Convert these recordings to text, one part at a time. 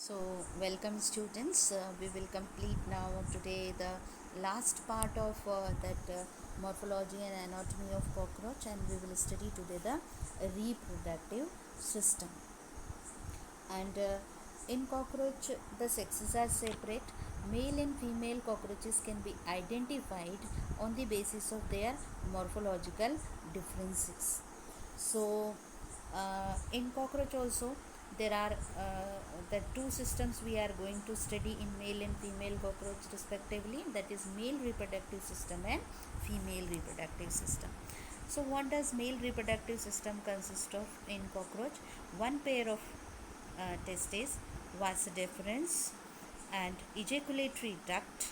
So, welcome students. We will complete now today the last part of that morphology and anatomy of cockroach, and we will study today the reproductive system. And in cockroach, the sexes are separate. Male and female cockroaches can be identified on the basis of their morphological differences. So, in cockroach also there are the two systems we are going to study in male and female cockroach respectively, that is male reproductive system and female reproductive system. So what does male reproductive system consist of in cockroach? One pair of testes, vas deferens, and ejaculatory duct,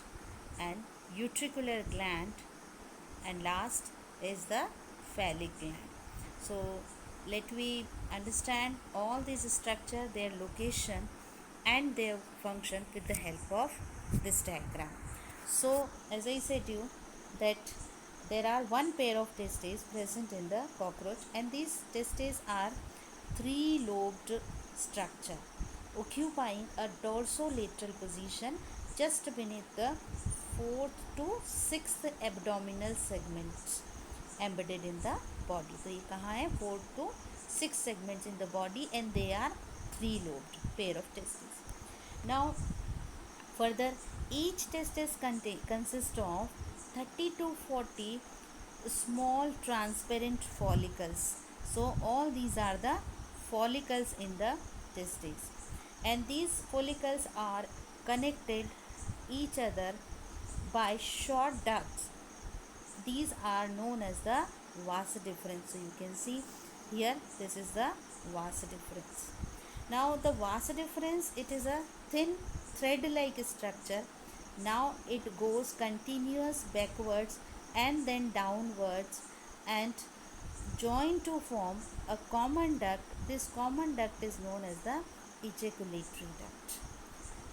and utricular gland, and last is the phallic gland. So let we understand all these structure, their location and their function with the help of this diagram. So as I said you that there are one pair of testes present in the cockroach, and these testes are three-lobed structure occupying a dorsolateral position just beneath the fourth to sixth abdominal segments embedded in the body. So ये कहाँ है? Fourth to sixth segments in the body, and they are three-lobed pair of testes. Now further, each testis consists of 30 to 40 small transparent follicles. So all these are the follicles in the testes, and these follicles are connected each other by short ducts. These are known as the vas deferens. So you can see here, this is the vas deferens. Now the vas deferens, it is a thin thread like structure. Now it goes continuous backwards and then downwards and join to form a common duct. This common duct is known as the ejaculatory duct.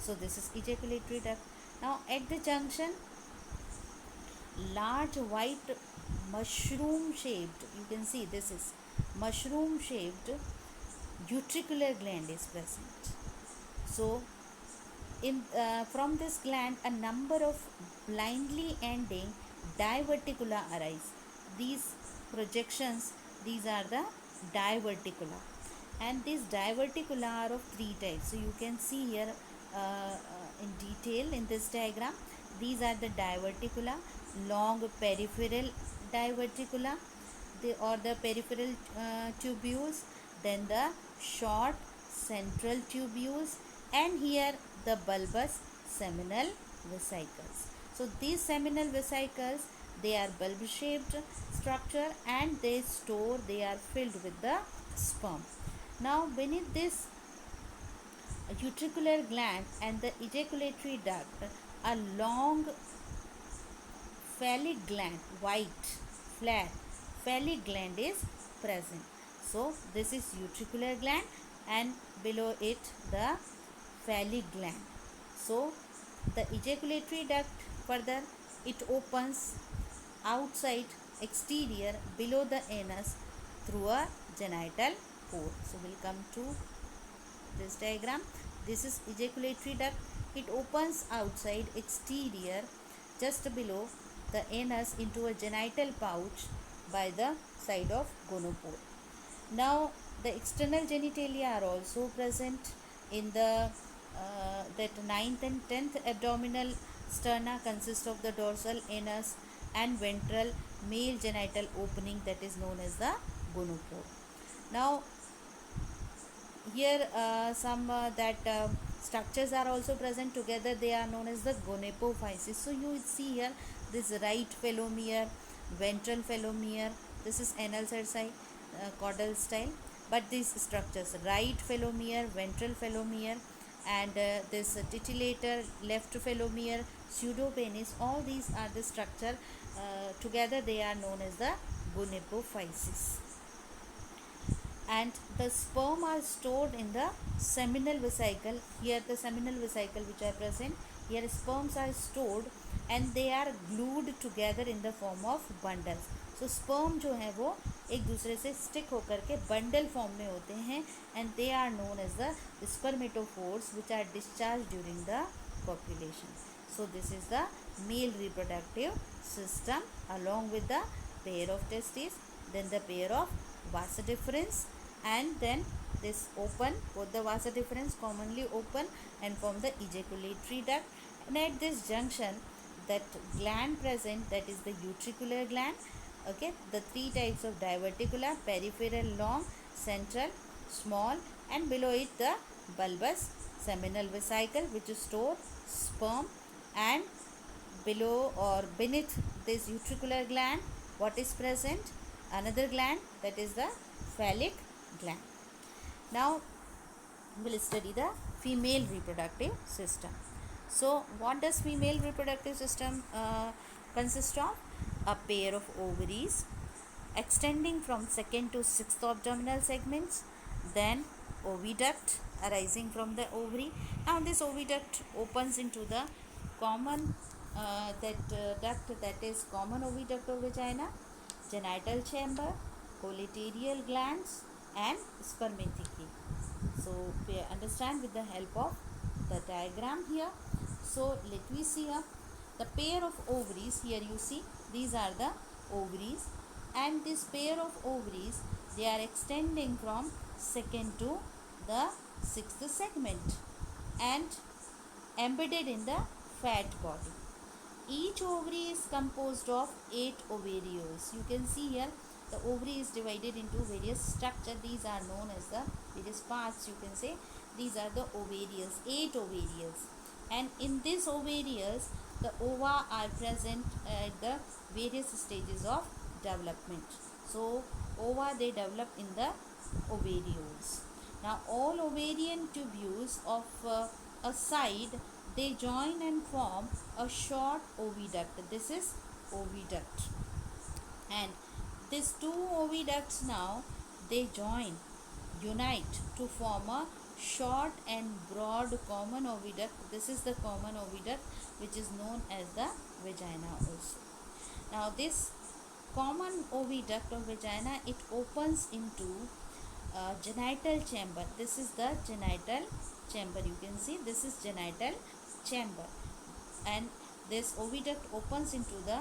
So this is ejaculatory duct. Now at the junction, large white mushroom shaped, you can see this is mushroom shaped utricular gland is present. So in from this gland, a number of blindly ending diverticula arise. These projections, these are the diverticula, and these diverticula are of three types. So you can see here in detail in this diagram. These are the diverticula: long peripheral diverticula, or the peripheral tubules, then the short central tubules, and here the bulbous seminal vesicles. So these seminal vesicles, they are bulb shaped structure, and they are filled with the sperm. Now beneath this utricular gland and the ejaculatory duct, a long phallic gland, white, flat phallic gland is present. So this is utricular gland, and below it the phallic gland. So the ejaculatory duct, further it opens outside exterior below the anus through a genital pore. So we'll come to this diagram. This is ejaculatory duct. It opens outside exterior just below the anus into a genital pouch by the side of gonopore. Now the external genitalia are also present in the that 9th and 10th abdominal sterna consist of the dorsal anus and ventral male genital opening, that is known as the gonopore. Now here some that structures are also present together, they are known as the gonapophysis. So you see here this right phelomere, ventral phelomere, this is anal cerci, caudal style, but these structures, right phelomere, ventral phelomere, and this titillator, left phelomere, pseudopenis, all these are the structure together, they are known as the gonapophysis. And the sperm are stored in the seminal vesicle. Here the seminal vesicle which are present, here sperms are stored and they are glued together in the form of bundles. So sperm जो है वो एक दूसरे से stick होकर के bundle form में होते हैं, and they are known as the spermatophores which are discharge during the copulation. So this is the male reproductive system along with the pair of testes, then the pair of vasa deferens, and then this open, both the vasa deferens commonly open and form the ejaculatory duct, and at this junction that gland present, that is the utricular gland. Okay, the three types of diverticular, peripheral long, central small, and below it the bulbous seminal vesicle which store sperm, and below or beneath this utricular gland what is present? Another gland, that is the phallic gland. Now we'll study the female reproductive system. So what does female reproductive system consist of? A pair of ovaries extending from second to sixth abdominal segments, then oviduct arising from the ovary. Now this oviduct opens into the common duct, that is common oviduct of vagina, genital chamber, collateral glands, and spermatozoa. So we understand with the help of the diagram here. So let me see here the pair of ovaries. Here you see these are the ovaries, and this pair of ovaries, they are extending from second to the sixth segment and embedded in the fat body. Each ovary is composed of 8 ovarioles. You can see here the ovary is divided into various structure. These are known as the various parts, you can say. These are the ovarioles, 8 ovarioles, and in these ovarioles the ova are present at the various stages of development. So ova, they develop in the ovarioles. Now all ovarian tubules of a side, they join and form a short oviduct. This is oviduct, and these two oviducts now they unite to form a short and broad common oviduct. This is the common oviduct which is known as the vagina also. Now this common oviduct of vagina, it opens into genital chamber. This is the genital chamber. You can see this is genital chamber, and this oviduct opens into the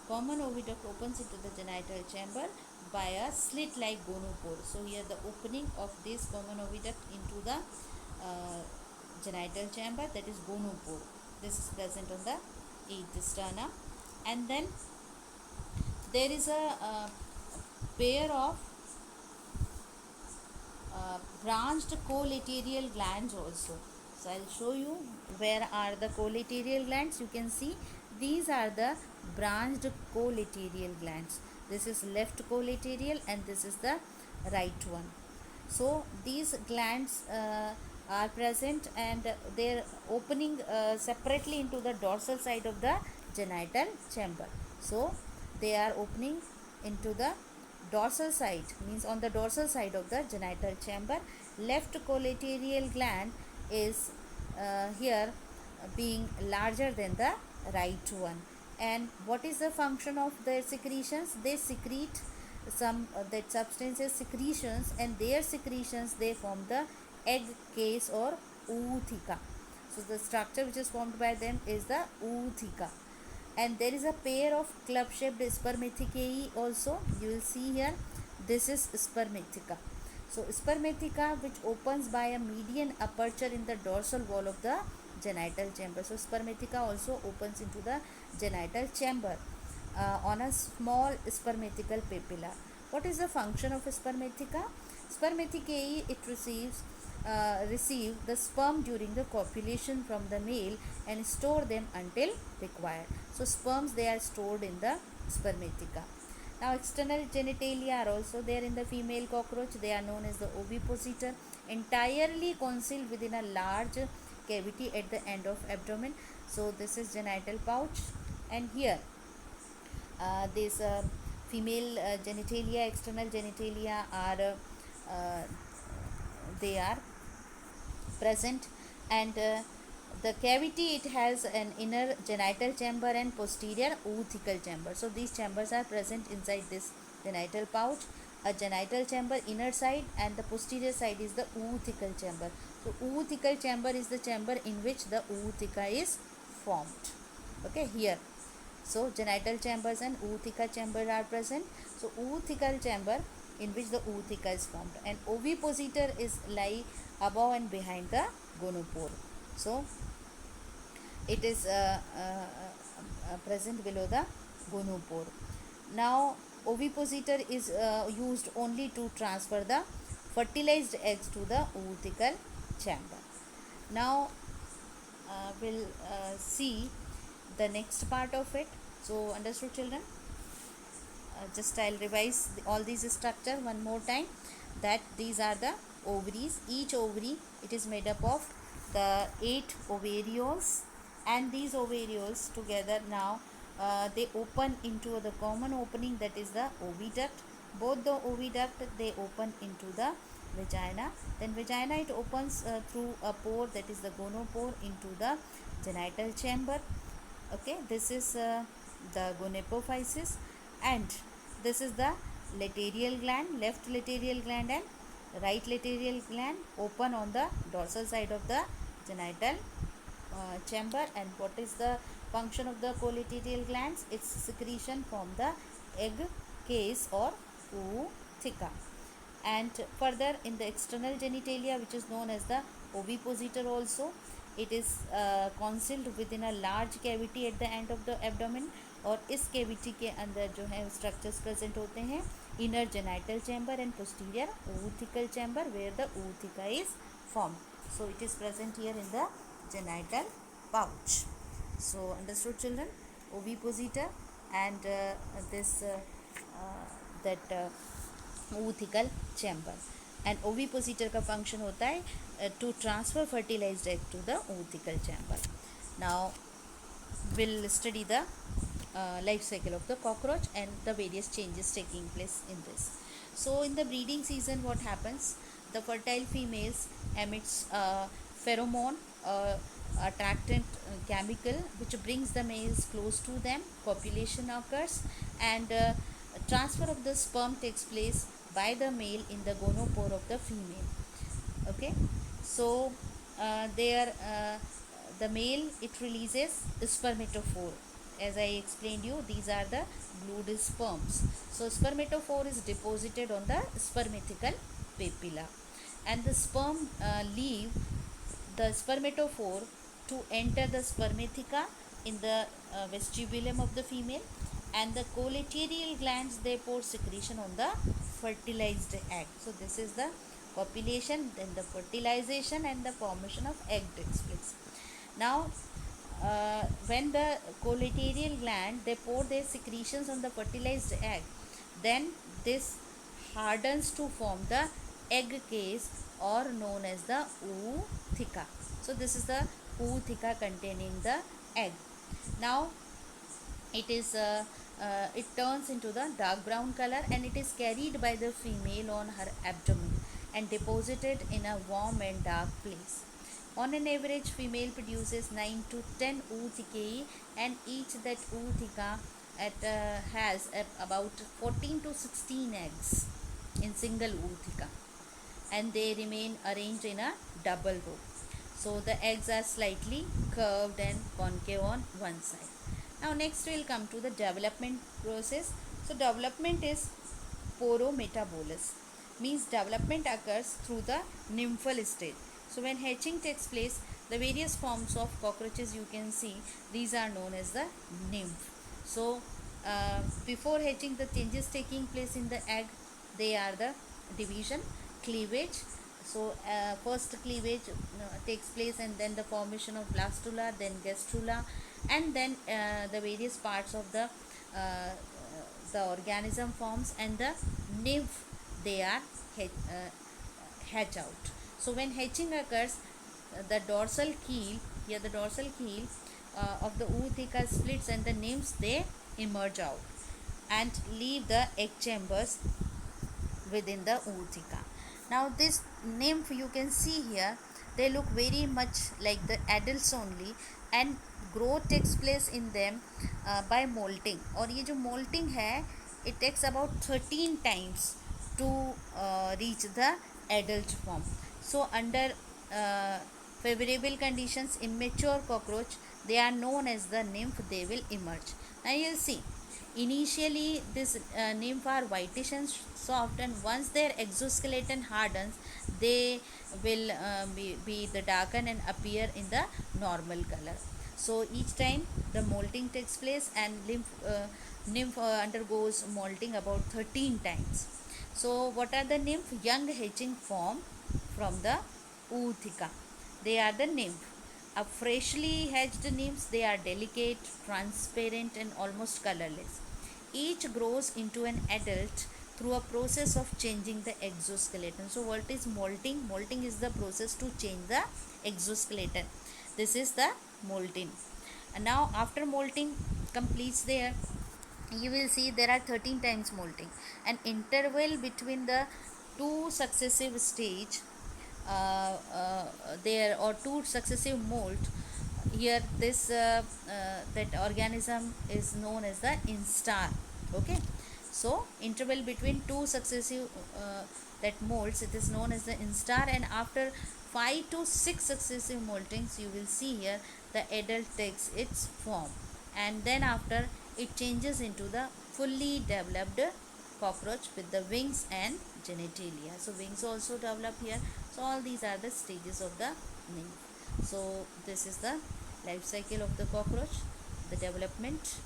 common oviduct opens into the genital chamber by a slit like gonopore. So here the opening of this common oviduct into the genital chamber, that is gonopore. This is present on the 8th sternum, and then there is a pair of branched collateral glands also. So I'll show you where are the collateral glands. You can see these are the branched collateral glands. This is left collateral and this is the right one. So these glands are present, and they are opening separately into the dorsal side of the genital chamber. So they are opening into the dorsal side, means on the dorsal side of the genital chamber. Left collateral gland is here being larger than the right one. And what is the function of their secretions? They secrete some that substances secretions, and their secretions, they form the egg case or ootheca. So the structure which is formed by them is the ootheca. And there is a pair of club shaped spermaticae also. You will see here this is spermatica. So spermatica which opens by a median aperture in the dorsal wall of the genital chamber. So spermatica also opens into the genital chamber on a small spermatical papilla. What is the function of spermatica? Spermaticae, it receive the sperm during the copulation from the male and store them until required. So sperms, they are stored in the spermatica. Now external genitalia are also there in the female cockroach. They are known as the ovipositor, entirely concealed within a large cavity at the end of abdomen. So this is genital pouch, and here this female genitalia, external genitalia are they are present, and the cavity, it has an inner genital chamber and posterior oothecal chamber. So these chambers are present inside this genital pouch. a genital chamber inner side, and the posterior side is the oothecal chamber. So oothecal chamber is the chamber in which the ootheca is formed. Okay, here. So genital chambers and ootheca chamber are present. So oothecal chamber in which the ootheca is formed, and ovipositor is lie above and behind the gonopore. So it is present below the gonopore. Now ovipositor is used only to transfer the fertilized eggs to the oothecal chamber. Now we'll see the next part of it. So understood, children? Just I'll revise all these structure one more time, that these are the ovaries. Each ovary, it is made up of the 8 ovarioles, and these ovarioles together now they open into the common opening, that is the oviduct. Both the oviduct, they open into the vagina. Then vagina, it opens through a pore, that is the gonopore, into the genital chamber. Okay, this is the gonapophysis, and this is the lateral gland, left lateral gland and right lateral gland, open on the dorsal side of the genital chamber. And what is the function of the collateral glands? Its secretion from the egg case or ootheca. And further, in the external genitalia, which is known as the ovipositor also, it is concealed within a large cavity at the end of the abdomen, और इस cavity के अंदर जो है structures present होते हैं, inner genital chamber and posterior oothecal chamber where the ootheca is formed. So it is present here in the genital pouch. So understood, children? Ovipositor and this that oothecal chamber. And ovipositor का function होता है to transfer fertilized egg to the oothecal chamber. Now we'll study the life cycle of the cockroach and the various changes taking place in this. So in the breeding season, what happens? The fertile females emits pheromone, attractant chemical, which brings the males close to them. Copulation occurs, and transfer of the sperm takes place by the male in the gonopore of the female. Okay, so the male, it releases spermatophore. As I explained you, these are the glued sperms. So spermatophore is deposited on the spermatical papilla, and the sperm leave the spermatophore to enter the spermatheca in the vestibulum of the female, and the collateral glands, they pour secretion on the fertilized egg. So this is the copulation, then the fertilization and the formation of egg takes place. Now when the collateral gland, they pour their secretions on the fertilized egg, then this hardens to form the egg case, or known as the ootheca. So this is the ootheca containing the egg. Now it is it turns into the dark brown color, and it is carried by the female on her abdomen and deposited in a warm and dark place. On an average, female produces 9 to 10 oothecae, and each that ootheca has about 14 to 16 eggs in single ootheca, and they remain arranged in a double row. So the eggs are slightly curved and concave on one side. Now next we will come to the development process. So development is porometabolous, means development occurs through the nymphal stage. So when hatching takes place, the various forms of cockroaches you can see, these are known as the nymph. So before hatching, the changes taking place in the egg, they are the division, cleavage. So first cleavage takes place, and then the formation of blastula, then gastrula, and then the various parts of the organism forms, and the nymph, they are hatch out. So when hatching occurs, the dorsal keel, of the ootheca splits, and the nymphs, they emerge out and leave the egg chambers within the ootheca. Now this nymph, you can see here, they look very much like the adults only, and growth takes place in them by molting. और ये जो molting है, it takes about 13 times to reach the adult form. So under uh, favorable conditions, immature cockroach, they are known as the nymph, they will emerge. Now you'll see, initially this nymph are whitish and soft, and once their exoskeleton hardens, they will be the darken and appear in the normal color. So each time the molting takes place, and nymph undergoes molting about 13 times. So what are the nymph? Young hatching form from the ootheca. They are the nymph. A freshly hatched nymphs, they are delicate, transparent and almost colorless. Each grows into an adult through a process of changing the exoskeleton. So what is molting? Molting is the process to change the exoskeleton. This is the molting. And now after molting completes there, you will see there are 13 times molting. An interval between the two successive stage there, or two successive molt, here this that organism is known as the instar. Okay, so interval between two successive that molts, it is known as the instar, and after 5 to 6 successive moltings, you will see here the adult takes its form, and then after it changes into the fully developed cockroach with the wings and genitalia. So wings also develop here. So all these are the stages of the nymph. So this is the life cycle of the cockroach, the development.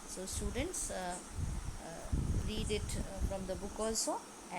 So students, read it from the book also.